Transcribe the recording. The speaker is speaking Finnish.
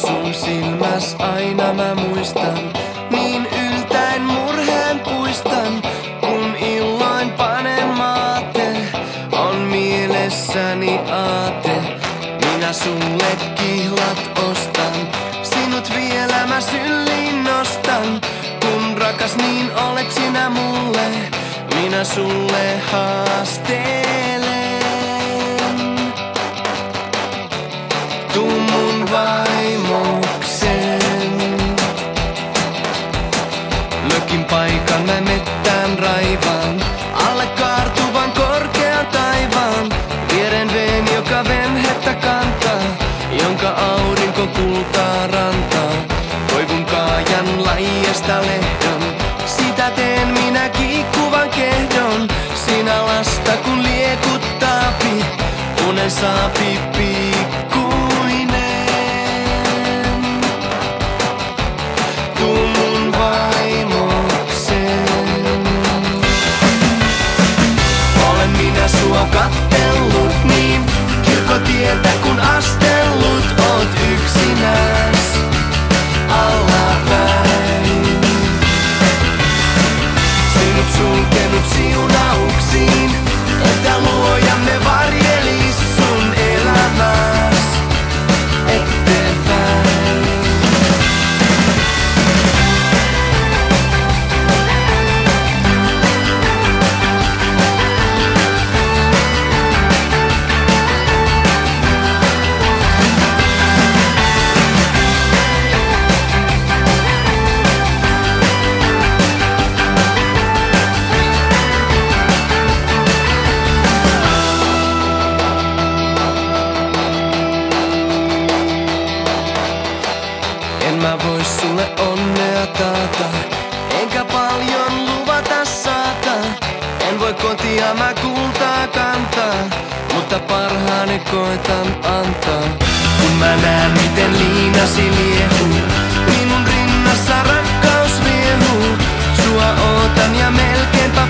sun silmäs aina mä muistan. Niin yltäen murheen puistan, kun illoin panen maate. On mielessäni aate, minä sulle kihlat ostan. Sinut vielä mä syliin nostan, kun rakas niin olet sinä mulle. Minä sulle haastelen. Tuu mun vaimoksen. Mökin paikan mä mettään raivaan, alle kaartuvan korkean taivaan. Vieren veen, joka venhettä kantaa, jonka aurinko kultaa rantaa. Toivun kaajan laiesta lehdon, sitä teen minä kiikkuvan kehdon. Sinä lasta kun liekuttaapi, unen saapi pikkuinen. Tuu mun vaimoksen. Olen minä sua kattellut niin kirkkotietä kun astellut, oot yksinäs allapäin. Sinut sulkenut siunauksiin, että luojamme varjelis sun elämäs eteenpäin. En mä vois sulle onnea taata, enkä paljon luvata saata. En voi kotia mä kultaa kantaa, mutta parhaani koitan antaa. Kun mä näen miten liinasi liehuu, minun rinnassa rakkaus viehuu. Sua ootan ja melkeinpä